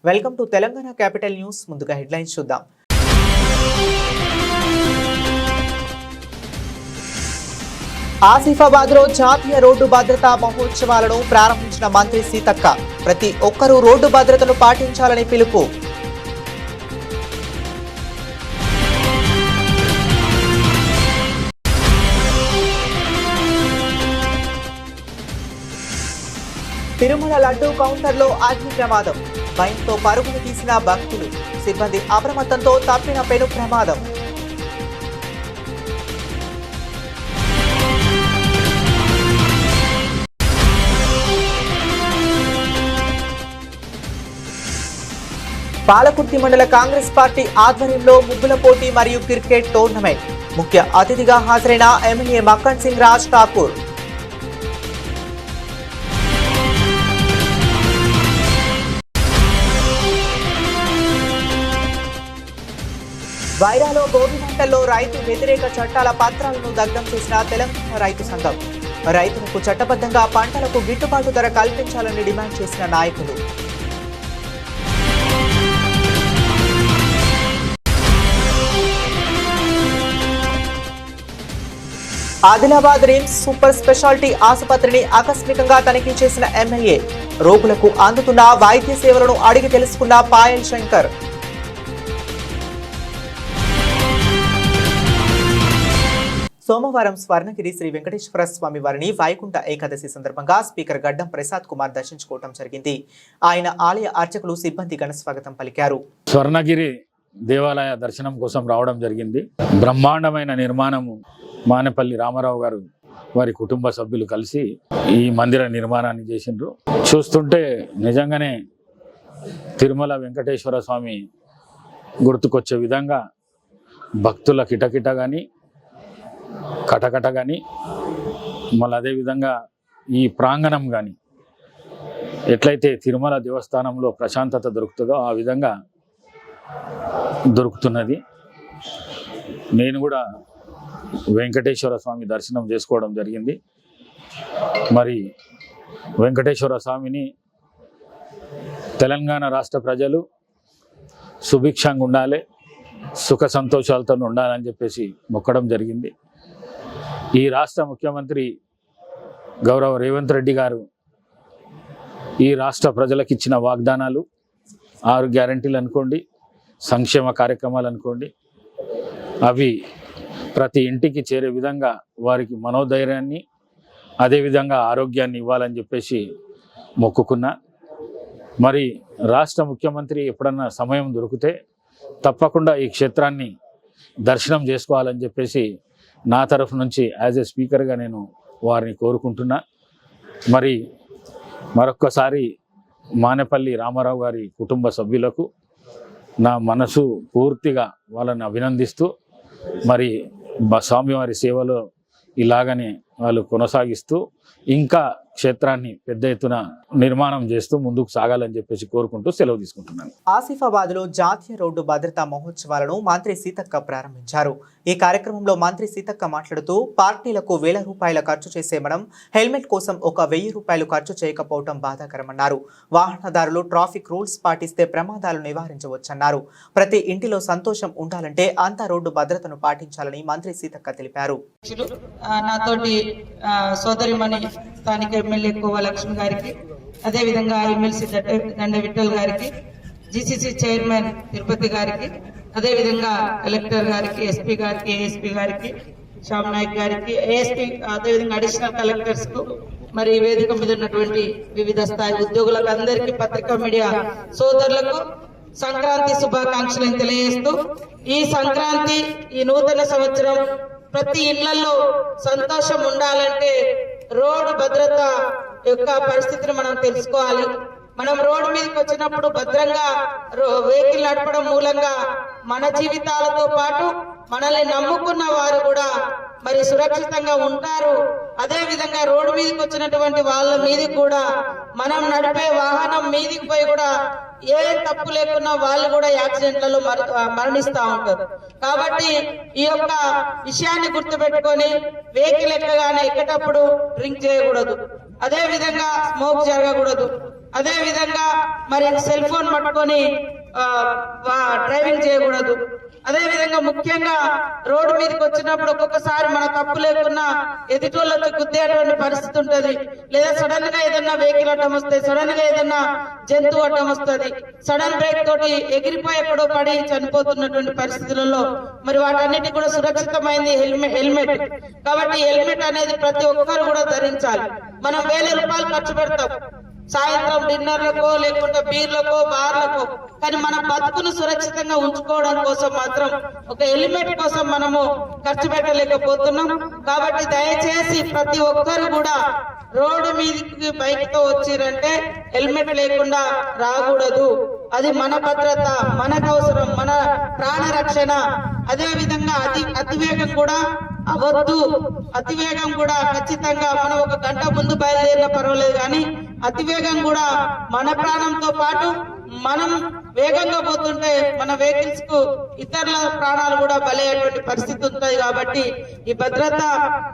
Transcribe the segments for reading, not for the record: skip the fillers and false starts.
Welcome to Telangana capital news. ముందుగా headlines చూద్దాం. ఆసిఫాబాద్ లో జాతీయ రోడ్డు భద్రతా మహోత్సవాలను ప్రారంభించిన మంత్రి సీతక్క. ప్రతి ఒక్కరూ రోడ్డు భద్రతను పాటించాలని పిలుపు. తిరుమల లడ్డూ కౌంటర్లో అగ్ని ప్రమాదం. భయంతో పరుగులు తీసిన భక్తులు. సిబ్బంది అప్రమత్తంతో తప్పిన పెను ప్రమాదం. పాలకుర్తి మండల కాంగ్రెస్ పార్టీ ఆధ్వర్యంలో ముగ్గుల పోటీ మరియు క్రికెట్ టోర్నమెంట్. ముఖ్య అతిథిగా హాజరైన ఎమ్మెల్యే మక్కన్ సింగ్ రాజ్ ఠాకూర్. వైరాలో గోవిమంటల్లో రైతు వ్యతిరేక చట్టాల పత్రాలను దగ్ధం చేసిన తెలంగాణ రైతు సంఘం. రైతులకు చట్టబద్ధంగా పంటలకు గిట్టుబాటు ధర కల్పించాలని డిమాండ్ చేసిన నాయకులు. ఆదిలాబాద్ రిమ్స్ సూపర్ స్పెషాలిటీ ఆసుపత్రిని ఆకస్మికంగా తనిఖీ చేసిన ఎమ్మెల్యే. రోగులకు అందుతున్న వైద్య సేవలను అడిగి తెలుసుకున్న పాయల్ శంకర్. సోమవారం స్వర్ణగిరి శ్రీ వెంకటేశ్వర స్వామి వారిని వైకుంఠ ఏకాదశి సందర్భంగా స్పీకర్ గడ్డం ప్రసాద్ కుమార్ దర్శించుకోవడం జరిగింది. ఆయన ఆలయ అర్చకులు సిబ్బంది ఘన స్వాగతం పలికారు. స్వర్ణగిరి దేవాలయ దర్శనం కోసం రావడం జరిగింది. బ్రహ్మాండమైన నిర్మాణము మానేపల్లి రామారావు గారు వారి కుటుంబ సభ్యులు కలిసి ఈ మందిర నిర్మాణాన్ని చేసిండ్రు. చూస్తుంటే నిజంగానే తిరుమల వెంకటేశ్వర స్వామి గుర్తుకొచ్చే విధంగా భక్తుల కిటకిట కానీ కటకట కానీ మళ్ళీ అదేవిధంగా ఈ ప్రాంగణం కానీ ఎట్లయితే తిరుమల దేవస్థానంలో ప్రశాంతత దొరుకుతుందో ఆ విధంగా దొరుకుతున్నది. నేను కూడా వెంకటేశ్వర స్వామి దర్శనం చేసుకోవడం జరిగింది. మరి వెంకటేశ్వర స్వామిని తెలంగాణ రాష్ట్ర ప్రజలు సుభిక్షంగా ఉండాలి, సుఖ సంతోషాలతో ఉండాలని చెప్పేసి మొక్కడం జరిగింది. ఈ రాష్ట్ర ముఖ్యమంత్రి గౌరవ రేవంత్ రెడ్డి గారు ఈ రాష్ట్ర ప్రజలకు ఇచ్చిన వాగ్దానాలు 6 గ్యారంటీలు అనుకోండి, సంక్షేమ కార్యక్రమాలు అనుకోండి, అవి ప్రతి ఇంటికి చేరే విధంగా వారికి మనోధైర్యాన్ని అదేవిధంగా ఆరోగ్యాన్ని ఇవ్వాలని చెప్పేసి మొక్కుకున్నా. మరి రాష్ట్ర ముఖ్యమంత్రి ఎప్పుడన్నా సమయం దొరికితే తప్పకుండా ఈ క్షేత్రాన్ని దర్శనం చేసుకోవాలని చెప్పేసి నా తరఫు నుంచి యాజ్ ఏ స్పీకర్గా నేను వారిని కోరుకుంటున్నా. మరి మరొక్కసారి మానేపల్లి రామారావు గారి కుటుంబ సభ్యులకు నా మనసు పూర్తిగా వాళ్ళని అభినందిస్తూ మరి స్వామివారి సేవలో ఇలాగనే వాళ్ళు కొనసాగిస్తూ ఇంకా క్షేత్రాన్ని పెద్ద ఎత్తున నిర్మాణం చేస్తూ ముందుకు సాగాలని చెప్పేసి కోరుకుంటూ సెలవు తీసుకుంటున్నాను. ఆసిఫాబాద్ లో జాతీయ రోడ్డు భద్రతా మహోత్సవాలను మంత్రి సీతక్క ప్రారంభించారు. ఈ కార్యక్రమంలో మంత్రి సీతక్క మాట్లాడుతూ పార్టీలకు ₹1000 ఖర్చు చేసే మనం హెల్మెట్ కోసం ఒక ₹1000 ఖర్చు చేయకపోవడం బాధాకరమన్నారు. వాహనదారులు ట్రాఫిక్ రూల్స్ పాటిస్తే ప్రమాదాలు నివారించవచ్చన్నారు. ప్రతి ఇంటిలో సంతోషం ఉండాలంటే అంతా రోడ్డు భద్రతను పాటించాలని మంత్రి సీతక్క తెలిపారు. నాతోటి సోదరిమణి స్థానిక ఎమ్మెల్యే కోవ లక్ష్మి గారికి, అదేవిధంగా ఎమ్మెల్సీ దండ విఠల్ గారికి, జీసీసీ చైర్మన్ తిరుపతి గారికి, అదేవిధంగా కలెక్టర్ గారికి, ఎస్పీ గారికి, ఏఎస్పీ గారికి, శ్యామ్ నాయక్ గారికి, ఏఎస్పీ, అదేవిధంగా అడిషనల్ కలెక్టర్స్ కు, మరి వేదిక మీద ఉన్నటువంటి వివిధ స్థాయి ఉద్యోగులకు అందరికీ, పత్రికా మీడియా సోదరులకు సంక్రాంతి శుభాకాంక్షలను తెలియజేస్తూ, ఈ సంక్రాంతి ఈ నూతన సంవత్సరం ప్రతి ఇళ్లలో సంతోషం ఉండాలంటే రోడ్డు భద్రత యొక్క పరిస్థితిని మనం తెలుసుకోవాలి. మనం రోడ్డు మీదకి వచ్చినప్పుడు భద్రంగా వెహికల్ నడపడం మూలంగా మన జీవితాలతో పాటు మనల్ని నమ్ముకున్న వారు కూడా మరి సురక్షితంగా ఉంటారు. అదే విధంగా రోడ్డు మీదకి వచ్చినటువంటి వాళ్ళ మీదకి కూడా మనం నడిపే వాహనం మీదకి పోయి కూడా ఏ తప్పు లేకున్నా వాళ్ళు కూడా యాక్సిడెంట్లలో మరణిస్తూ ఉంటారు. కాబట్టి ఈ యొక్క విషయాన్ని గుర్తుపెట్టుకొని వెహికల్ ఎక్కగానే ఎక్కేటప్పుడు డ్రింక్ చేయకూడదు, అదే విధంగా స్మోక్ జరగకూడదు. అదే విధంగా మరి సెల్ ఫోన్ పట్టుకొని డ్రైవింగ్ చేయకూడదు. అదే విధంగా ముఖ్యంగా రోడ్డు మీదకి వచ్చినప్పుడు ఒక్కొక్కసారి మన తప్పు లేకున్నా ఎదుటోళ్ళకి గుద్దేటువంటి పరిస్థితి ఉంటది. లేదా సడన్ గా ఏదన్నా వెహికల్ అడ్డం వస్తుంది, సడన్ గా ఏదన్నా జంతువు అడ్డం వస్తుంది, సడన్ బ్రేక్ తోటి ఎగిరిపోయి ఎక్కడో పడి చనిపోతున్నటువంటి పరిస్థితులలో మరి వాటన్నిటి కూడా సురక్షితమైంది హెల్మెట్. కాబట్టి హెల్మెట్ అనేది ప్రతి ఒక్కరు కూడా ధరించాలి. మనం 1000 రూపాయలు ఖర్చు పెడతాం సాయంత్రం డిన్నర్లకో లేకుంటే బీర్లకో బార్లకో, కానీ మన బతుకును సురక్షితంగా ఉంచుకోవడం కోసం మాత్రం ఒక హెల్మెట్ కోసం మనము ఖర్చు పెట్టలేకపోతున్నాం. కాబట్టి దయచేసి ప్రతి ఒక్కరు కూడా రోడ్డు మీదకి బైక్ తో వచ్చిరంటే హెల్మెట్ లేకుండా రాకూడదు. అది మన భద్రత, మనకు అవసరం, మన ప్రాణ రక్షణ. అదే విధంగా అతివేగం కూడా అవద్దు. అతివేగం కూడా ఖచ్చితంగా మనం 1 గంట ముందు బయలుదేరినా పర్వాలేదు, కానీ అతివేగం కూడా మన ప్రాణంతో పాటు మనం వేగంగా పోతుంటే మన వెహికల్స్ కు ఇతరుల ప్రాణాలు కూడా బలయ్యేటువంటి పరిస్థితి ఉంటుంది. కాబట్టి ఈ భద్రత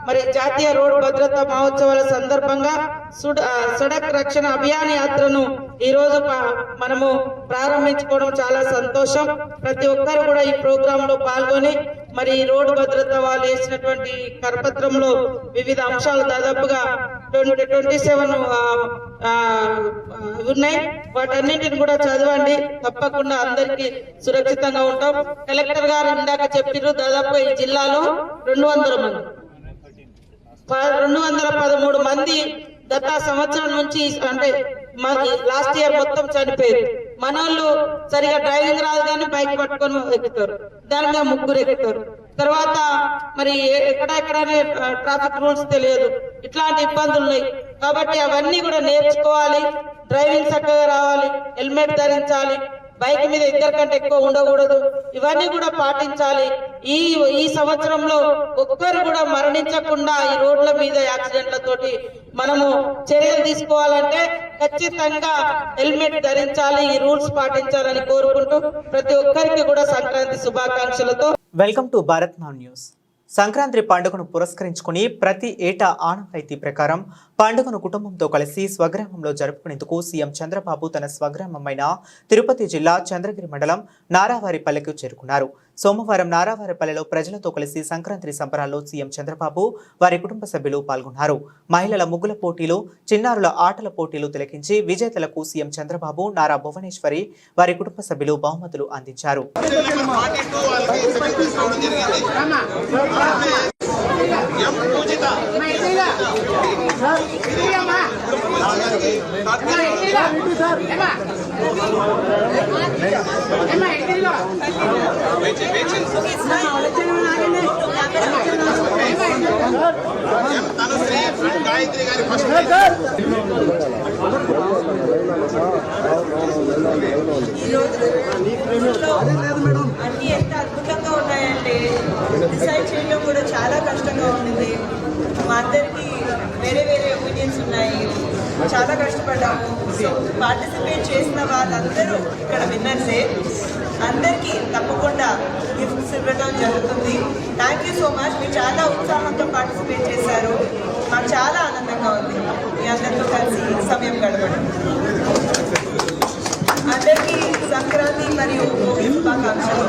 మరి జాతీయ రోడ్డు భద్రతా మహోత్సవాల సందర్భంగా సడక్ రక్షణ అభియాన్ యాత్రను ఈ రోజు మనము ప్రారంభించుకోవడం చాలా సంతోషం. ప్రతి ఒక్కరు కూడా ఈ ప్రోగ్రామ్ లో పాల్గొని మరి ఈ రోడ్డు భద్రత వాళ్ళు వేసినటువంటి కరపత్రంలో వివిధ అంశాలు దాదాపుగా 27 ఉన్నాయి. వాటన్నింటిని కూడా చదవండి. తప్పకుండా అందరికి సురక్షితంగా ఉంటాం. కలెక్టర్ గారు ఇందాక చెప్పారు, దాదాపుగా ఈ జిల్లాలో 200 మంది 213 మంది గత సంవత్సరం నుంచి అంటే లాస్ట్ ఇయర్ మొత్తం చనిపోయారు. మనోళ్ళు సరిగా డ్రైవింగ్ రాదు కానీ బైక్ పట్టుకొని ఎక్కుతారు, దాని మీద 3 ఎక్కుతారు. తర్వాత మరి ఎక్కడెక్కడనే ట్రాఫిక్ రూల్స్ తెలియదు, ఇట్లాంటి ఇబ్బందులు ఉన్నాయి. కాబట్టి అవన్నీ కూడా నేర్చుకోవాలి. డ్రైవింగ్ చక్కగా రావాలి, హెల్మెట్ ధరించాలి, బైక్ మీద 2 కంటే ఎక్కువ ఉండకూడదు. ఇవన్నీ కూడా పాటించాలి. ఈ సంవత్సరంలో ఒక్కరు కూడా మరణించకుండా ఈ రోడ్ల మీద యాక్సిడెంట్లతోటి మనము చర్యలు తీసుకోవాలంటే ఖచ్చితంగా హెల్మెట్ ధరించాలి, ఈ రూల్స్ పాటించాలని కోరుకుంటూ ప్రతి ఒక్కరికి కూడా సంక్రాంతి శుభాకాంక్షలతో. Welcome to Bharat now news. Sankranti పండుగను పురస్కరించుకుని ప్రతి ఏటా ఆనవాయితీ ప్రకారం పండుగను కుటుంబంతో కలిసి స్వగ్రామంలో జరుపుకునేందుకు సీఎం చంద్రబాబు తన స్వగ్రామమైన తిరుపతి జిల్లా చంద్రగిరి మండలం నారావారిపల్లెకు చేరుకున్నారు. సోమవారం నారావారిపల్లెలో ప్రజలతో కలిసి సంక్రాంతి సంబరాల్లో సీఎం చంద్రబాబు వారి కుటుంబ సభ్యులు పాల్గొన్నారు. మహిళల ముగ్గుల పోటీలు, చిన్నారుల ఆటల పోటీలు తిలకించి విజేతలకు సీఎం చంద్రబాబు, నారా భువనేశ్వరి వారి కుటుంబ సభ్యులు బహుమతులు అందించారు. అన్ని ఎంత అద్భుతంగా ఉన్నాయంటే డిసైడ్ చేయడం కూడా చాలా కష్టంగా ఉంది. మా అందరికీ వేరే వేరే ఒపీనియన్స్ ఉన్నాయి, చాలా కష్టపడ్డాము. సో పార్టిసిపేట్ చేసిన వాళ్ళందరూ ఇక్కడ విన్నర్సే. అందరికీ తప్పకుండా గిఫ్ట్స్ ఇవ్వడం జరుగుతుంది. Thank you so much. మీరు చాలా ఉత్సాహంతో పార్టిసిపేట్ చేశారు. మాకు చాలా ఆనందంగా ఉంది మీ అందరితో కలిసి సమయం గడపడం. అందరికీ సంక్రాంతి మరియు శుభాకాంక్షలు.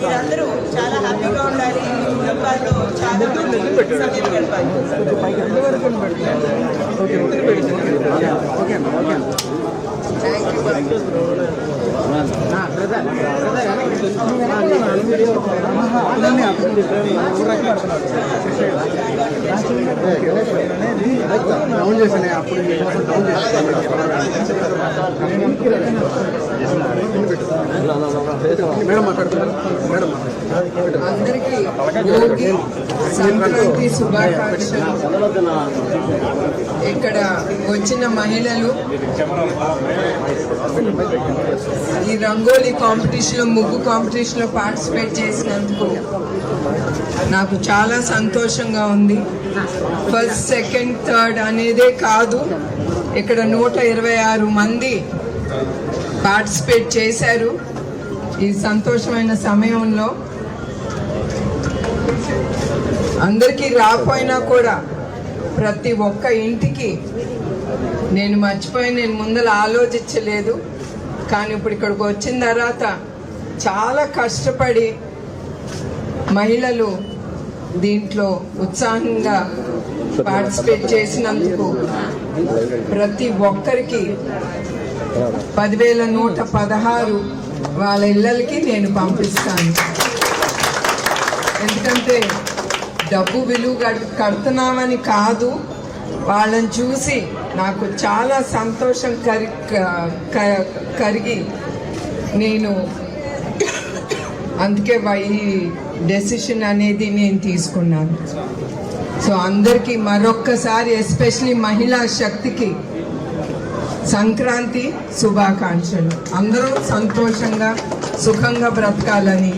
మీరందరూ చాలా హ్యాపీగా ఉండాలి, కుటుంబాల్లో చాలా మంచి సమయం గడపాలి. అందరికీ భోగి సంక్రాంతి శుభాకాంక్షలు. ఇక్కడ వచ్చిన మహిళలు ఈ రంగోలీ కాంపిటీషన్ లో, ముగ్గు కాంపిటీషన్ లో పార్టిసిపేట్ చేసినందుకు నాకు చాలా సంతోషంగా ఉంది. ఫస్ట్, సెకండ్, థర్డ్ అనేదే కాదు, ఇక్కడ 126 మంది పార్టిసిపేట్ చేశారు. ఈ సంతోషమైన సమయంలో అందరికీ రాకపోయినా కూడా ప్రతి ఒక్క ఇంటికి నేను మర్చిపోయి నేను ముందర ఆలోచించలేదు. కానీ ఇప్పుడు ఇక్కడికి వచ్చిన తర్వాత చాలా కష్టపడి మహిళలు దీంట్లో ఉత్సాహంగా పార్టిసిపేట్ చేసినందుకు ప్రతి ఒక్కరికి 10,116 వాళ్ళ ఇళ్ళకి నేను పంపిస్తాను. ఎందుకంటే డబ్బు విలువ కడుతున్నామని కాదు, వాళ్ళని చూసి నాకు చాలా సంతోషం కరిగి నేను అందుకే ఈ డెసిషన్ అనేది నేను తీసుకున్నాను. సో అందరికీ మరొక్కసారి ఎస్పెషలీ మహిళా శక్తికి సంక్రాంతి శుభాకాంక్షలు. అందరూ సంతోషంగా సుఖంగా బ్రతకాలని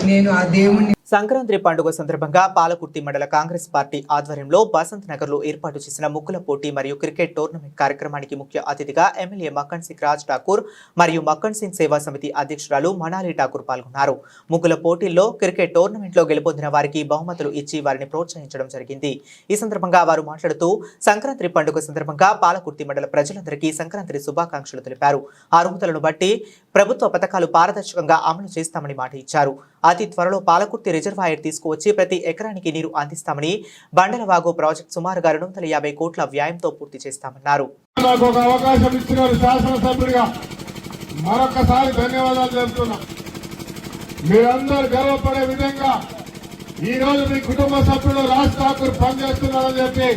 నేను ఆ దేవుణ్ణి. సంక్రాంతి పండుగ సందర్భంగా పాలకుర్తి మండల కాంగ్రెస్ పార్టీ ఆధ్వర్యంలో బసంత్ నగర్ లో ఏర్పాటు చేసిన ముగ్గుల పోటీ మరియు క్రికెట్ టోర్నమెంట్ కార్యక్రమానికి ముఖ్య అతిథిగా ఎమ్మెల్యే మక్కన్ సింగ్ రాజ్ ఠాకూర్ మరియు మక్కన్ సింగ్ సేవా సమితి అధ్యక్షురాలు మనాలి ఠాకూర్ పాల్గొన్నారు. ముగ్గుల పోటీల్లో క్రికెట్ టోర్నమెంట్ లో గెలుపొందిన వారికి బహుమతులు ఇచ్చి వారిని ప్రోత్సహించడం జరిగింది. ఈ సందర్భంగా వారు మాట్లాడుతూ సంక్రాంతి పండుగ సందర్భంగా పాలకుర్తి మండల ప్రజలందరికీ సంక్రాంతి శుభాకాంక్షలు తెలిపారు. అర్హతలను బట్టి ప్రభుత్వ పథకాలు పారదర్శకంగా అమలు చేస్తామని మాట ఇచ్చారు. అతి త్వరలో పాలకుర్తి రిజర్వాయర్ తీసుకువచ్చి ప్రతి ఎకరానికి నీరు అందిస్తామని, బండలవాగు ప్రాజెక్టు సుమారుగా 250 కోట్ల వ్యయంతో పూర్తి చేస్తామన్నారు. నాకు ఒక అవకాశం ఇచ్చిన శాసనసభ్యుడిగా మరొకసారి ధన్యవాదాలు చెబుతున్నా. మీరందరూ గర్వపడే విధంగా ఈ రోజు మీ కుటుంబ సభ్యులు రాజ్ ఠాకూర్ పనిచేస్తున్నారని చెప్పి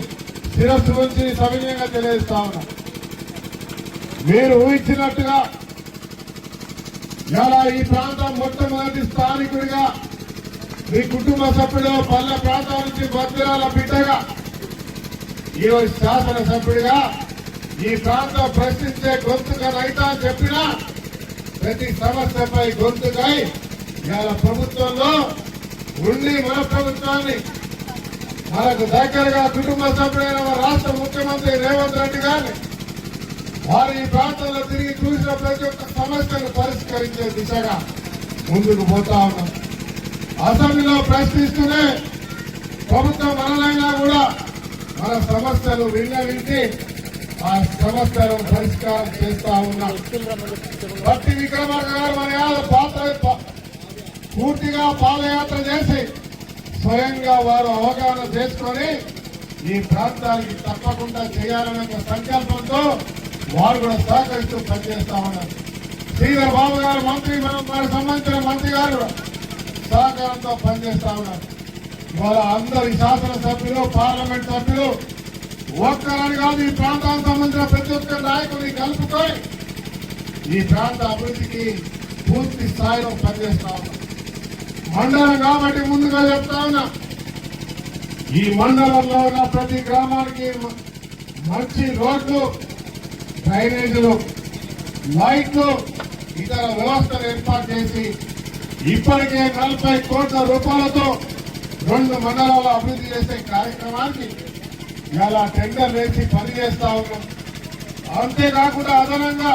శిరస్సు నుంచి సవినయంగా తెలియజేస్తా ఉన్నా. మీరు ఊహించినట్టుగా ఇలా ఈ ప్రాంతం మొట్టమొదటి స్థానికుడిగా మీ కుటుంబ సభ్యుడు పల్లె ప్రాంతం నుంచి భద్రాల బిడ్డగా ఈరోజు శాసనసభ్యుడిగా ఈ ప్రాంతం ప్రశ్నించే గొంతుగా రైతా చెప్పినా ప్రతి సమస్యపై గొంతుకై ఇవాళ ప్రభుత్వంలో ఉండి మన ప్రభుత్వాన్ని మనకు దగ్గరగా కుటుంబ సభ్యుడైన రాష్ట్ర ముఖ్యమంత్రి రేవంత్ రెడ్డి గారిని వారు ఈ ప్రాంతంలో తిరిగి చూసిన ప్రతి ఒక్క సమస్యను పరిష్కరించే దిశగా ముందుకు పోతా ఉన్నాం. అసెంబ్లీలో ప్రశ్నిస్తూనే ప్రభుత్వం మనలైనా కూడా మన సమస్యలు విన్నవించి ఆ సమస్యలను పరిష్కారం చేస్తా ఉన్నాం. భట్టి విక్రమార్క గారు మన పాత్ర పూర్తిగా పాదయాత్ర చేసి స్వయంగా వారు అవగాహన చేసుకొని ఈ ప్రాంతానికి తప్పకుండా చేయాలనే సంకల్పంతో వారు కూడా సహకరిస్తూ పనిచేస్తా ఉన్నారు. శ్రీధర్ బాబు గారు మంత్రి, వారికి సంబంధించిన మంత్రి గారు సహకారంతో పనిచేస్తా ఉన్నారు. ఇవాళ అందరి శాసనసభ్యులు, పార్లమెంట్ సభ్యులు ఒక్కరని కాదు, ఈ ప్రాంతానికి సంబంధించిన ప్రతి ఒక్క నాయకుడిని కలుపుకొని ఈ ప్రాంత అభివృద్ధికి పూర్తి స్థాయిలో పనిచేస్తా ఉన్నారు. మండలం కాబట్టి ముందుగా చెప్తా ఉన్నా, ఈ మండలంలో ఉన్న ప్రతి గ్రామానికి మంచి రోడ్లు, డ్రైనేజీలు, లైట్లు, ఇతర వ్యవస్థలు ఏర్పాటు చేసి ఇప్పటికే 40 కోట్ల రూపాయలతో 2 మండలాలు అభివృద్ధి చేసే కార్యక్రమానికి ఇలా టెండర్ వేసి పనిచేస్తా ఉన్నాం. అంతేకాకుండా అదనంగా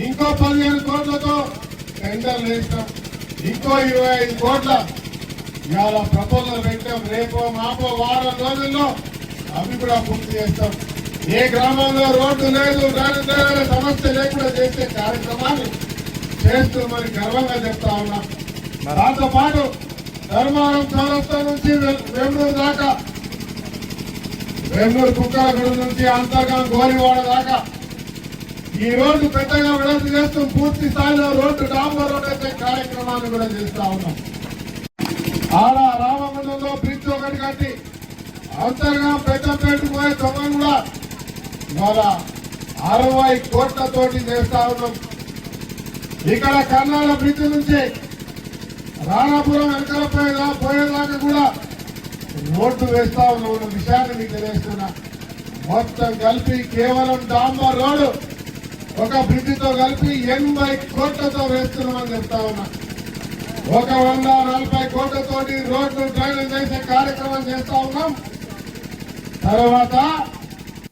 ఇంకో 15 కోట్లతో టెండర్లు వేస్తాం. ఇంకో 25 కోట్ల ఇవాళ ప్రపోజల్ పెట్టాం. రేపో మాపో వారం రోజుల్లో అవి కూడా పూర్తి చేస్తాం. ఏ గ్రామంలో రోడ్డు లేదు, డ్రైనేజ్ సమస్య లేకుండా చేసే కార్యక్రమాన్ని చేస్తూ మరి గర్వంగా చెప్తా ఉన్నాం. దాంతో పాటు ధర్మారం చౌరస్తా నుంచి వేమూరు దాకా, వేమూరు కుక్కలగూడ నుంచి అంతర్గం గోరివాడ దాకా ఈ రోడ్డు పెద్దగా విడుదల చేస్తూ పూర్తి స్థాయిలో రోడ్డు డాంబర్ రోడ్ అయితే కార్యక్రమాన్ని కూడా చేస్తా ఉన్నాం. ఆడ రామగుండంలో బ్రిడ్జ్ ఒకటి కట్టి అంతర్గం పెద్దపేట పోయే తొమ్మిది కూడా ఇవాళ 60 కోట్లతోటి చేస్తా ఉన్నాం. ఇక్కడ కర్నాల బ్రిడ్జ్ నుంచి రాణాపురం వెనకాల పోయేదాకా కూడా రోడ్డు వేస్తా ఉన్న విషయాన్ని మీకు తెలియజేస్తున్నా. మొత్తం కలిపి కేవలం డాంబర్ రోడ్డు ఒక బ్రిడ్జితో కలిపి 80 కోట్లతో వేస్తున్నామని చెప్తా ఉన్నా. 140 కోట్లతోటి రోడ్లు డ్రైనేజ్ చేసే కార్యక్రమం చేస్తా ఉన్నాం. తర్వాత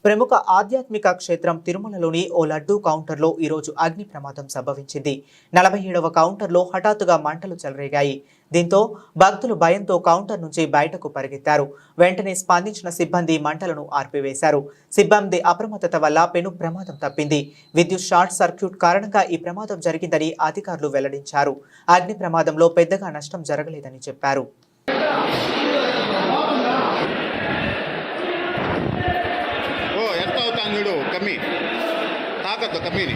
ప్రముఖ ఆధ్యాత్మిక క్షేత్రం తిరుమలలోని ఓ లడ్డూ కౌంటర్లో ఈరోజు అగ్ని ప్రమాదం సంభవించింది. 47వ కౌంటర్లో హఠాత్తుగా మంటలు చెలరేగాయి. దీంతో భక్తులు భయంతో కౌంటర్ నుంచి బయటకు పరిగెత్తారు. వెంటనే స్పందించిన సిబ్బంది మంటలను ఆర్పివేశారు. సిబ్బంది అప్రమత్తత వల్ల పెను ప్రమాదం తప్పింది. విద్యుత్ షార్ట్ సర్క్యూట్ కారణంగా ఈ ప్రమాదం జరిగిందని అధికారులు వెల్లడించారు. అగ్ని ప్రమాదంలో పెద్దగా నష్టం జరగలేదని చెప్పారు. ಕಮ್ಮಿ ತಾಕತ್ತು ಕಮ್ಮಿನಿ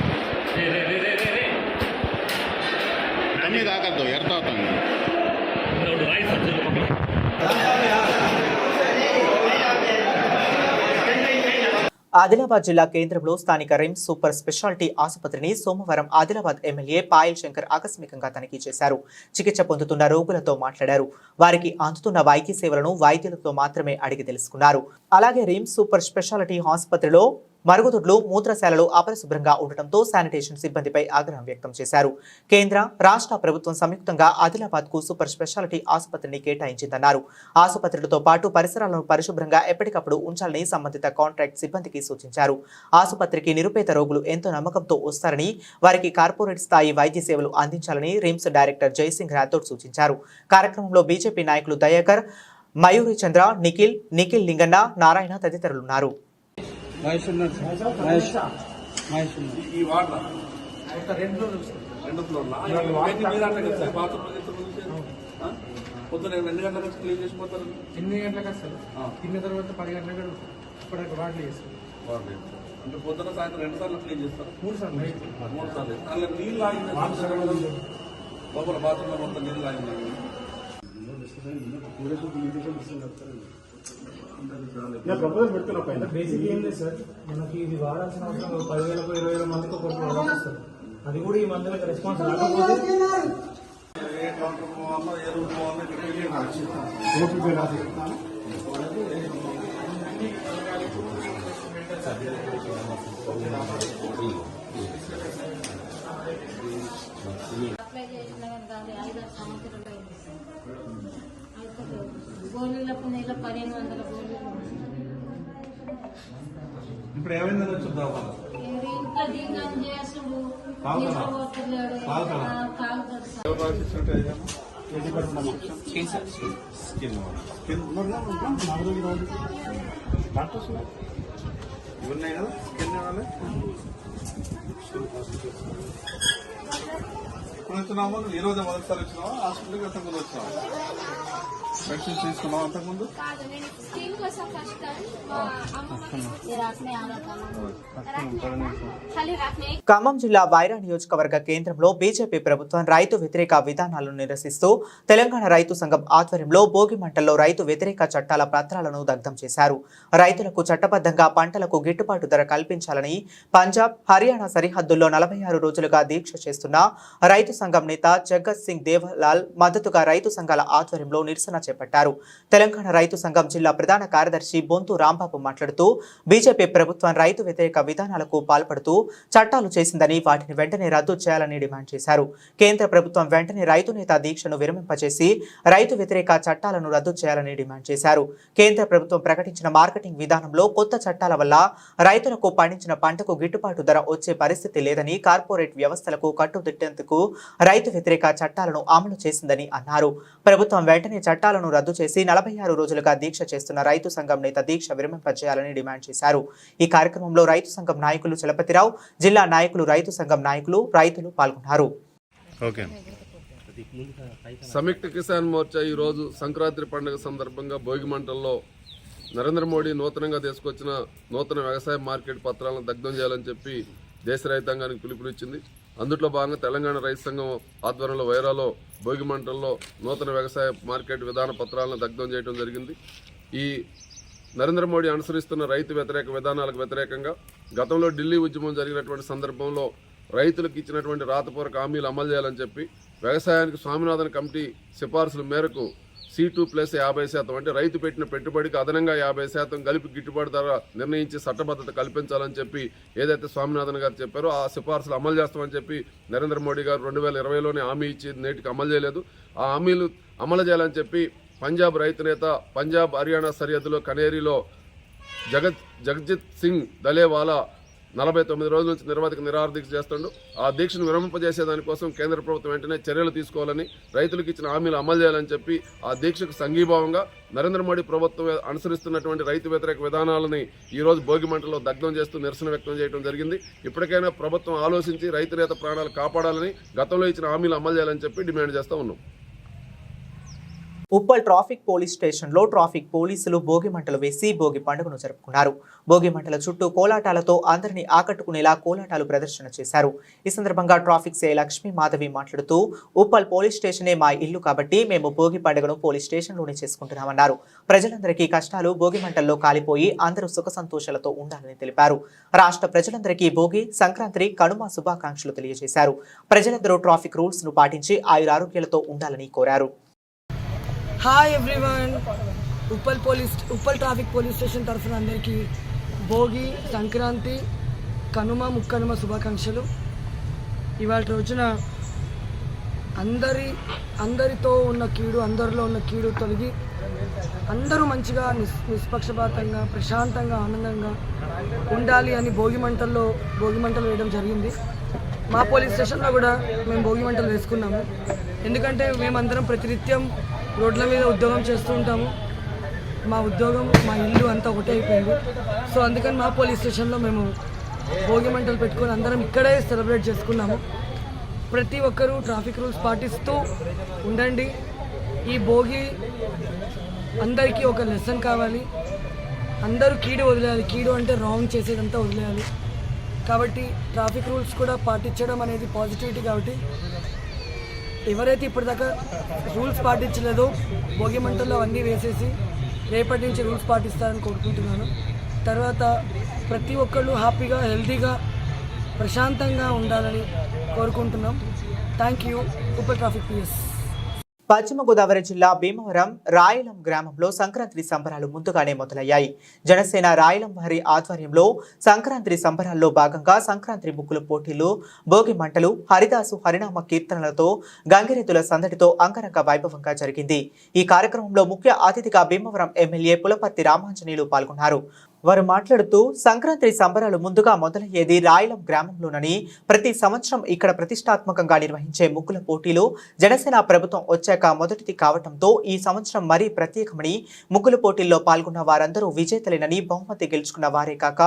ಕಮ್ಮಿ ತಾಕತ್ತು ಎರ್ತಾವತ್ತಂಗ ఆదిలాబాద్ జిల్లా కేంద్రంలో స్థానిక రిమ్స్ సూపర్ స్పెషాలిటీ ఆసుపత్రిని సోమవారం ఆదిలాబాద్ ఎమ్మెల్యే పాయల్ శంకర్ ఆకస్మికంగా తనిఖీ చేశారు. చికిత్స పొందుతున్న రోగులతో మాట్లాడారు. వారికి అందుతున్న వైద్య సేవలను వైద్యులతో మాత్రమే అడిగి తెలుసుకున్నారు. అలాగే రిమ్స్ సూపర్ స్పెషాలిటీ ఆసుపత్రిలో మరుగుదొడ్లు, మూత్రశాలలు అపరిశుభ్రంగా ఉండటంతో శానిటేషన్ సిబ్బందిపై ఆగ్రహం వ్యక్తం చేశారు. కేంద్ర, రాష్ట్ర ప్రభుత్వం సంయుక్తంగా ఆదిలాబాద్ కు సూపర్ స్పెషాలిటీ ఆసుపత్రిని కేటాయించిందన్నారు. ఆసుపత్రులతో పాటు పరిసరాలను పరిశుభ్రంగా ఎప్పటికప్పుడు ఉంచాలని సంబంధిత కాంట్రాక్ట్ సిబ్బందికి సూచించారు. ఆసుపత్రికి నిరుపేద రోగులు ఎంతో నమ్మకంతో వస్తారని, వారికి కార్పొరేట్ స్థాయి వైద్య సేవలు అందించాలని రిమ్స్ డైరెక్టర్ జయసింగ్ రాథోడ్ సూచించారు. కార్యక్రమంలో బీజేపీ నాయకులు దయాకర్, మయూరి చంద్ర, నిఖిల్ లింగన్న, నారాయణ తదితరులున్నారు. ఈ వాటర్ రెండు ఫ్లోర్లా పొద్దున ఎన్ని గంటలకు వచ్చి క్లీన్ చేసిపోతారు? 8 గంటలకు వస్తారు. తిన్న తర్వాత 10 గంటలకు ఇప్పటికి వాటర్ చేస్తారు. అంటే పొద్దున సాయంత్రం 2 సార్లు క్లీన్ చేస్తారు? 3 సార్లు. 3 సార్లు. అందులో నీళ్ళు ఆగింది లోపల బాత్రూంలో మొత్తం నీళ్ళు ఆగింది. ప్రపోజల్ పెడుతున్నా. బేసిక్ ఏం లేదు సార్, మనకి ఇది వాడాల్సిన అవసరం 10,000 20,000 మందికి ఒక వస్తుంది. అది కూడా ఈ మందులకు రెస్పాన్స్ రాకపోతే ఏ కౌంటర్ పోవాలో ఏ రూట్ పోవాలో గోళీలకు నెల 1500 గోళీలు. ఇప్పుడు ఏమైందని చూద్దాం. ఇంట్లో దీంట్లో చేసుడు పోతలేడు. డాక్టర్స్ ఇవన్నీ కదా స్కిన్ ఇవ్వాలి. ఇప్పుడు వచ్చినామా? ఈ రోజు మొదటిసారి వచ్చినావా? హాస్పిటల్కి అంతకుముందు వచ్చినావా? మెడిసిన్ తీసుకున్నావా అంతకుముందు? ఖమ్మం జిల్లా వైరా నియోజకవర్గ కేంద్రంలో బీజేపీ ప్రభుత్వం రైతు వ్యతిరేక విధానాలను నిరసిస్తూ తెలంగాణ రైతు సంఘం ఆధ్వర్యంలో భోగి మంటల్లో రైతు వ్యతిరేక చట్టాల పత్రాలను దగ్ధం చేశారు. రైతులకు చట్టబద్ధంగా పంటలకు గిట్టుబాటు ధర కల్పించాలని పంజాబ్, హర్యానా సరిహద్దుల్లో 46 రోజులుగా దీక్ష చేస్తున్న రైతు సంఘం నేత జగత్ సింగ్ దేవలాల్ మద్దతుగా రైతు సంఘాల ఆధ్వర్యంలో నిరసన చేపట్టారు. తెలంగాణ రైతు సంఘం జిల్లా ప్రధాన కార్యదర్శి బొంతు రాంబాబు మాట్లాడుతూ బీజేపీ ప్రభుత్వం రైతు వ్యతిరేక విధానాలకు పాల్పడుతూ చట్టాలు చేసిందని వాటిని వెంటనే రద్దు చేయాలని డిమాండ్ చేశారు. కేంద్ర ప్రభుత్వం వెంటనే రైతు నేత దీక్షను విరమింపచేసి రైతు వ్యతిరేక చట్టాలను రద్దు చేయాలని డిమాండ్ చేశారు. కేంద్ర ప్రభుత్వం ప్రకటించిన మార్కెటింగ్ విధానంలో కొత్త చట్టాల వల్ల రైతులకు పండించిన పంటకు గిట్టుబాటు ధర వచ్చే పరిస్థితి లేదని, కార్పొరేట్ వ్యవస్థలకు కట్టుదిట్టేందుకు రైతు వ్యతిరేక చట్టాలను అమలు చేసిందని అన్నారు. ప్రభుత్వం వెంటనే చట్టాలను రద్దు చేసి 46 రోజులుగా దీక్ష చేస్తున్న రైతు సంఘం నేత దీక్ష విరమింపజేయాలని డిమాండ్ చేశారు. ఈ కార్యక్రమంలో రైతు సంఘం నాయకులు చలపతిరావు, జిల్లా నాయకులు, రైతు సంఘం నాయకులు, రైతులు పాల్గొన్నారు. సంయుక్త కిసాన్ మోర్చా ఈరోజు సంక్రాంతి పండుగ సందర్భంగా భోగి మంటల్లో నరేంద్ర మోడీ నూతనంగా తీసుకొచ్చిన నూతన వ్యవసాయ మార్కెట్ పత్రాలను దగ్ధం చేయాలని చెప్పి దేశ రైతాంగానికి పిలుపునిచ్చింది. అందులో భాగంగా తెలంగాణ రైతు సంఘం ఆధ్వర్యంలో వైరాలో భోగి మంటల్లో నూతన వ్యవసాయ మార్కెట్ విధాన పత్రాలను దగ్ధం చేయడం జరిగింది. ఈ నరేంద్ర మోడీ అనుసరిస్తున్న రైతు వ్యతిరేక విధానాలకు వ్యతిరేకంగా గతంలో ఢిల్లీ ఉద్యమం జరిగినటువంటి సందర్భంలో రైతులకు ఇచ్చినటువంటి రాతపూర్వక హామీలు అమలు చేయాలని చెప్పి వ్యవసాయానికి స్వామినాథన్ కమిటీ సిఫార్సుల మేరకు C2+50% అంటే రైతు పెట్టిన పెట్టుబడికి అదనంగా 50% కలిపి గిట్టుబాటు ధర నిర్ణయించి చట్టబద్ధత కల్పించాలని చెప్పి ఏదైతే స్వామినాథన్ గారు చెప్పారో ఆ సిఫార్సులు అమలు చేస్తామని చెప్పి నరేంద్ర మోడీ గారు 2020లోనే హామీ ఇచ్చి నేటికి అమలు చేయలేదు. ఆ హామీలు అమలు చేయాలని చెప్పి పంజాబ్ రైతు నేత పంజాబ్, హర్యానా సరిహద్దులో కనేరిలో జగజిత్ సింగ్ దలేవాలా 49 రోజుల నుంచి నిరవధిక నిరాహార దీక్ష చేస్తుండు. ఆ దీక్షను విరమింపజేసే దానికోసం కేంద్ర ప్రభుత్వం వెంటనే చర్యలు తీసుకోవాలని, రైతులకు ఇచ్చిన హామీలు అమలు చేయాలని చెప్పి ఆ దీక్షకు సంఘీభావంగా నరేంద్ర మోడీ ప్రభుత్వం అనుసరిస్తున్నటువంటి రైతు వ్యతిరేక విధానాలని ఈరోజు భోగిమంటలో దగ్ధం చేస్తూ నిరసన వ్యక్తం చేయడం జరిగింది. ఇప్పటికైనా ప్రభుత్వం ఆలోచించి రైతునేత ప్రాణాలు కాపాడాలని, గతంలో ఇచ్చిన హామీలు అమలు చేయాలని చెప్పి డిమాండ్ చేస్తూ ఉన్నాం. ఉప్పల్ ట్రాఫిక్ పోలీస్ స్టేషన్లో ట్రాఫిక్ పోలీసులు భోగి మంటలు వేసి భోగి పండుగను జరుపుకున్నారు. భోగి మంటల చుట్టూ కోలాటాలతో అందరినీ ఆకట్టుకునేలా కోలాటాలు ప్రదర్శన చేశారు. ఈ సందర్భంగా ట్రాఫిక్ సిఐ లక్ష్మీ మాధవి మాట్లాడుతూ, ఉప్పల్ పోలీస్ స్టేషనే మా ఇల్లు కాబట్టి మేము భోగి పండుగను పోలీస్ స్టేషన్లోనే చేసుకుంటున్నామన్నారు. ప్రజలందరికీ కష్టాలు భోగి మంటల్లో కాలిపోయి అందరూ సుఖ సంతోషాలతో ఉండాలని తెలిపారు. రాష్ట్ర ప్రజలందరికీ భోగి, సంక్రాంతి, కనుమ శుభాకాంక్షలు తెలియజేశారు. ప్రజలందరూ ట్రాఫిక్ రూల్స్ ను పాటించి ఆయురారోగ్యాలతో ఉండాలని కోరారు. Hi everyone, Uppal traffic police station తరఫున అందరికీ భోగి, సంక్రాంతి, కనుమ, ముక్కనుమ శుభాకాంక్షలు. ఇవాళ రోజున అందరితో ఉన్న కీడు, అందరిలో ఉన్న కీడు తొలగి అందరూ మంచిగా నిష్పక్షపాతంగా, ప్రశాంతంగా, ఆనందంగా ఉండాలి అని భోగి మంటలు వేయడం జరిగింది. మా పోలీస్ స్టేషన్లో కూడా మేము భోగి మంటలు వేసుకున్నాము. ఎందుకంటే మేమందరం ప్రతినిత్యం రోడ్ల మీద ఉద్యోగం చేస్తూ ఉంటాము. మా ఉద్యోగం, మా ఇల్లు అంతా ఒకటే అయిపోయింది. సో అందుకని మా పోలీస్ స్టేషన్లో మేము భోగి మంటలు పెట్టుకొని అందరం ఇక్కడే సెలబ్రేట్ చేసుకున్నాము. ప్రతి ఒక్కరూ ట్రాఫిక్ రూల్స్ పాటిస్తూ ఉండండి. ఈ భోగి అందరికీ ఒక లెసన్ కావాలి. అందరూ కీడు వదిలేయాలి. కీడు అంటే రాంగ్ చేసేదంతా వదిలేయాలి. కాబట్టి ట్రాఫిక్ రూల్స్ కూడా పాటించడం అనేది పాజిటివిటీ. కాబట్టి ఎవరైతే ఇప్పటిదాకా రూల్స్ పాటించలేదో భోగి మంటల్లో అవన్నీ వేసేసి రేపటి నుంచి రూల్స్ పాటిస్తారని కోరుకుంటున్నాను. తర్వాత ప్రతి ఒక్కళ్ళు హ్యాపీగా, హెల్తీగా, ప్రశాంతంగా ఉండాలని కోరుకుంటున్నాం. Thank you. Uppal traffic PS. పశ్చిమ గోదావరి జిల్లా భీమవరం రాయలం గ్రామంలో సంక్రాంతి సంబరాలు ముందుగానే మొదలయ్యాయి. జనసేన రాయలం వారి ఆధ్వర్యంలో సంక్రాంతి సంబరాల్లో భాగంగా సంక్రాంతి ముగ్గుల పోటీలు, భోగి మంటలు, హరిదాసు హరినామ కీర్తనలతో, గంగిరెద్దుల సందడితో అంగరంగ వైభవంగా జరిగింది. ఈ కార్యక్రమంలో ముఖ్య అతిథిగా భీమవరం ఎమ్మెల్యే పులపర్తి రామాంజనేయులు పాల్గొన్నారు. వారు మాట్లాడుతూ, సంక్రాంతి సంబరాలు ముందుగా మొదలయ్యేది రాయలం గ్రామంలోనని, ప్రతి సంవత్సరం ఇక్కడ ప్రతిష్టాత్మకంగా నిర్వహించే ముగ్గుల పోటీలు జనసేన ప్రభుత్వం వచ్చాక మొదటిది కావడంతో ఈ సంవత్సరం మరీ ప్రత్యేకమని, ముగ్గుల పోటీల్లో పాల్గొన్న వారందరూ విజేతలేనని, బహుమతి గెలుచుకున్న వారే కాక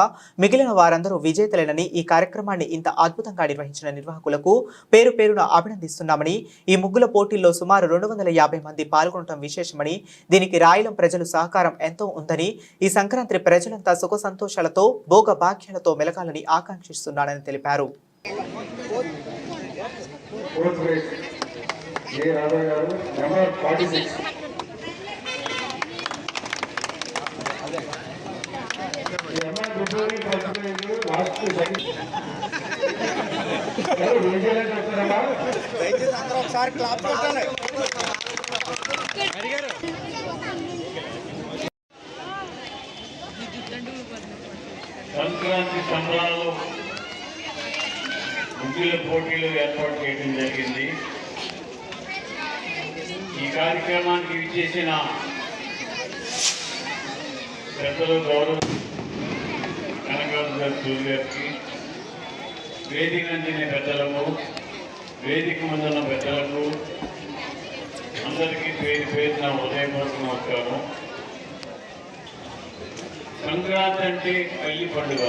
మిగిలిన వారందరూ విజేతలేనని, ఈ కార్యక్రమాన్ని ఇంత అద్భుతంగా నిర్వహించిన నిర్వాహకులకు పేరు పేరున అభినందిస్తున్నామని, ఈ ముగ్గుల పోటీల్లో సుమారు 250 మంది పాల్గొనడం విశేషమని, దీనికి రాయలం ప్రజలు సహకారం ఎంతో ఉందని, ఈ సంక్రాంతి ప్రజలంతా సుఖ సంతోషాలతో, భోగ భాగ్యాలతో మెలగాలని ఆకాంక్షిస్తున్నానని తెలిపారు. సంక్రాంతి సంబరాలు ముగ్గుల పోటీలు ఏర్పాటు చేయడం జరిగింది. ఈ కార్యక్రమానికి విచ్చేసిన పెద్దలు, గౌరవ కనకరాజు గారికి, వేదిక అందిన పెద్దలకు, వేదిక ముందున్న పెద్దలకు అందరికీ పేరున ఉదయపూర్వక నమస్కారం. సంక్రాంతి అంటే పెళ్లి పండుగ.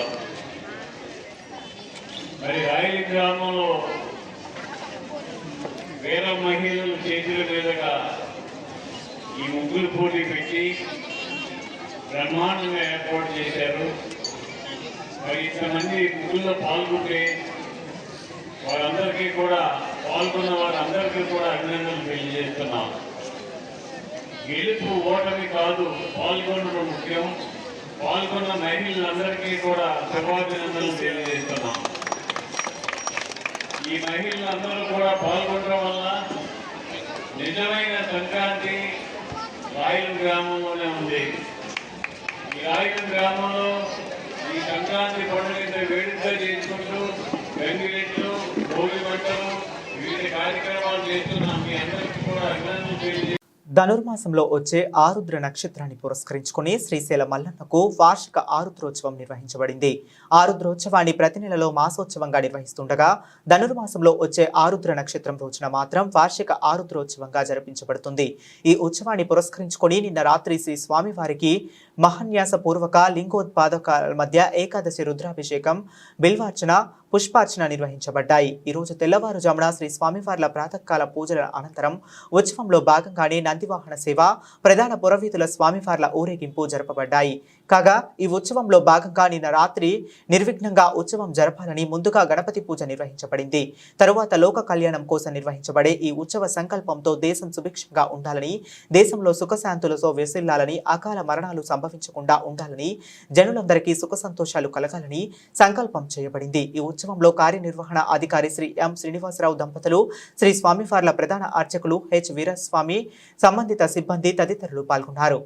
మరి రాయలి గ్రామంలో వేల మహిళలు చేతుల మీదుగా ఈ ముగ్గులు పోటీ పెట్టి బ్రహ్మాండంగా ఏర్పాటు చేశారు. మరి ఇంతమంది ముగ్గుల్లో పాల్గొంటే వారందరికీ కూడా, పాల్గొన్న వారందరికీ కూడా అభినందనలు తెలియజేస్తున్నాం. గెలుపు ఓటమి కాదు, పాల్గొనడం ముఖ్యం. పాల్గొన్న మహిళలందరికీ కూడా శుభాభినందనలు తెలియజేస్తున్నాం. ఈ మహిళలందరూ కూడా పాల్గొనడం వల్ల నిజమైన సంక్రాంతి రాయలం గ్రామంలోనే ఉంది. ఈ రాయలం గ్రామంలో ఈ సంక్రాంతి పండుగ వేడుకగా చేసుకుంటూ గంగిరెద్దులు, భోగి మంటలు, వివిధ కార్యక్రమాలు చేస్తున్నాం. మీ అందరికీ కూడా అభినందనలు తెలియజేస్తున్నాం. ధనుర్మాసంలో వచ్చే ఆరుద్ర నక్షత్రాన్ని పురస్కరించుకుని శ్రీశైల మల్లన్నకు వార్షిక ఆరుద్రోత్సవం నిర్వహించబడింది. ఆరుద్రోత్సవాన్ని ప్రతి నెలలో మాసోత్సవంగా నిర్వహిస్తుండగా ధనుర్మాసంలో వచ్చే ఆరుద్ర నక్షత్రం రోజున మాత్రం వార్షిక ఆరుద్రోత్సవంగా జరిపించబడుతుంది. ఈ ఉత్సవాన్ని పురస్కరించుకొని నిన్న రాత్రి శ్రీ స్వామివారికి మహాన్యాస పూర్వక లింగోత్పాదకాల మధ్య ఏకాదశి రుద్రాభిషేకం, బిల్వార్చన, పుష్పార్చన నిర్వహించబడ్డాయి. ఈ రోజు తెల్లవారుజామున శ్రీ స్వామివార్ల ప్రాతకాల పూజల అనంతరం ఉత్సవంలో భాగంగానే నందివాహన సేవ, ప్రధాన పురవీధుల స్వామివార్ల ఊరేగింపు జరపబడ్డాయి. కాగా ఈ ఉత్సవంలో భాగంగా నిన్న రాత్రి నిర్విఘ్నంగా ఉత్సవం జరపాలని ముందుగా గణపతి పూజ నిర్వహించబడింది. తరువాత లోక కళ్యాణం కోసం నిర్వహించబడే ఈ ఉత్సవ సంకల్పంతో దేశం సుభిక్షంగా ఉండాలని, దేశంలో సుఖశాంతులతో విసిల్లాలని, అకాల మరణాలు సంభవించకుండా ఉండాలని, జనులందరికీ సుఖ సంతోషాలు కలగాలని సంకల్పం చేయబడింది. ఈ ఉత్సవంలో కార్యనిర్వహణ అధికారి శ్రీ ఎం శ్రీనివాసరావు దంపతులు, శ్రీ స్వామివార్ల ప్రధాన అర్చకులు హెచ్ వీరస్వామి, సంబంధిత సిబ్బంది తదితరులు పాల్గొన్నారు.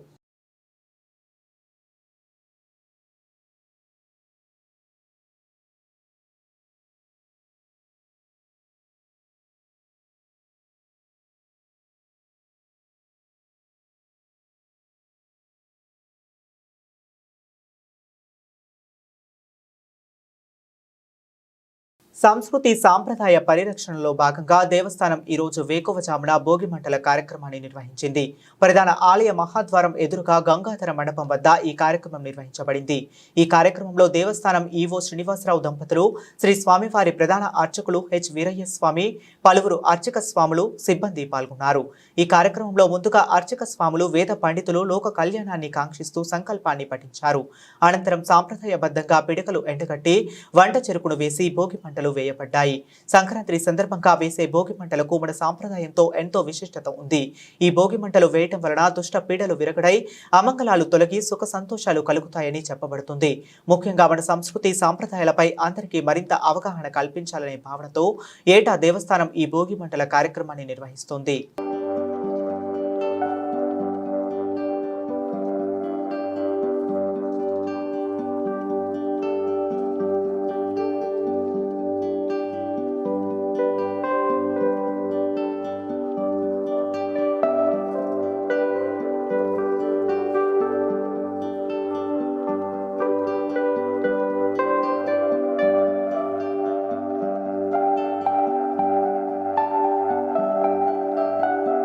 సంస్కృతి సాంప్రదాయ పరిరక్షణలో భాగంగా దేవస్థానం ఈ రోజు వేకువజామున భోగి మంటల కార్యక్రమాన్ని నిర్వహించింది. ప్రధాన ఆలయ మహాద్వారం ఎదురుగా గంగాధర మండపం వద్ద ఈ కార్యక్రమం నిర్వహించబడింది. ఈ కార్యక్రమంలో దేవస్థానం ఈవో శ్రీనివాసరావు దంపతులు, శ్రీ స్వామివారి ప్రధాన అర్చకులు హెచ్ వీరయ్య స్వామి, పలువురు అర్చక స్వాములు, సిబ్బంది పాల్గొన్నారు. ఈ కార్యక్రమంలో ముందుగా అర్చక స్వాములు, వేద పండితులు లోక కళ్యాణాన్ని కాంక్షిస్తూ సంకల్పాన్ని పఠించారు. అనంతరం సాంప్రదాయబద్ధంగా పిడకలు ఎండగట్టి వంట చెరుకును వేసి భోగి మంటలు వేయబడ్డాయి. సంక్రాంతి సందర్భంగా వేసే భోగి మంటలకు మన సాంప్రదాయంతో ఎంతో విశిష్టత ఉంది. ఈ భోగి మంటలు వేయటం వలన దుష్ట పీడలు విరగడై అమంగళాలు తొలగి సుఖ సంతోషాలు కలుగుతాయని చెప్పబడుతుంది. ముఖ్యంగా మన సంస్కృతి సాంప్రదాయాలపై అందరికీ మరింత అవగాహన కల్పించాలనే భావనతో ఏటా దేవస్థానం ఈ భోగి మంటల కార్యక్రమాన్ని నిర్వహిస్తుంది.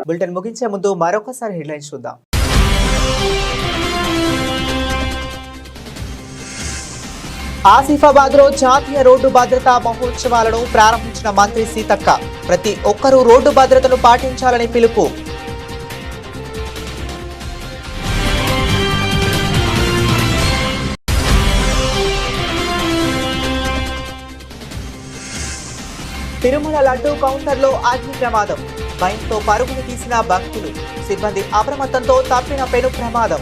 బులెటిన్ ముగించే ముందు మరొకసారి హెడ్లైన్స్ చూద్దాం. ఆసిఫాబాద్ లో జాతీయ రోడ్డు భద్రతా మహోత్సవాలను ప్రారంభించిన మంత్రి సీతక్క. ప్రతి ఒక్కరూ రోడ్డు భద్రతను పాటించాలని పిలుపు. తిరుమల లడ్డూ కౌంటర్లో అగ్ని ప్రమాదం. భయంతో పరుగులు తీసిన భక్తులు, సిబ్బంది అప్రమత్తంతో తప్పిన పెను ప్రమాదం.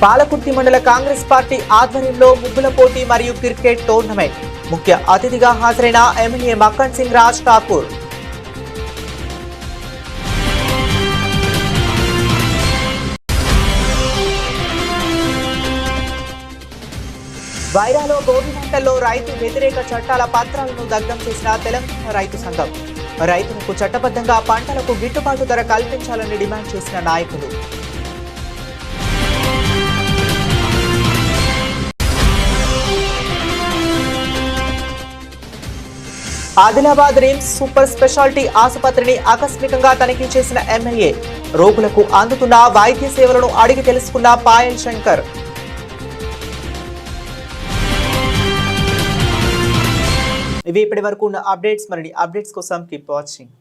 పాలకుర్తి మండల కాంగ్రెస్ పార్టీ ఆధ్వర్యంలో ముగ్గుల పోటీ మరియు క్రికెట్ టోర్నమెంట్. ముఖ్య అతిథిగా హాజరైన ఎమ్మెల్యే మక్కన్ సింగ్ రాజ్ ఠాకూర్. వైరాలో భోగి మంటల్లో రైతు వ్యతిరేక చట్టాల పత్రాలను దగ్ధం చేసిన తెలంగాణ రైతు సంఘం. రైతులకు చట్టబద్ధంగా పంటలకు గిట్టుబాటు ధర కల్పించాలని డిమాండ్ చేసిన నాయకులు. ఆదిలాబాద్ రిమ్స్ సూపర్ స్పెషాలిటీ ఆసుపత్రిని ఆకస్మికంగా తనిఖీ చేసిన ఎమ్మెల్యే. రోగులకు అందుతున్న వైద్య సేవలను అడిగి తెలుసుకున్న పాయల్ శంకర్. ఇవి ఇప్పటి వరకు ఉన్న అప్డేట్స్. మరిన్ని అప్డేట్స్ కోసం కీప్ వాచింగ్.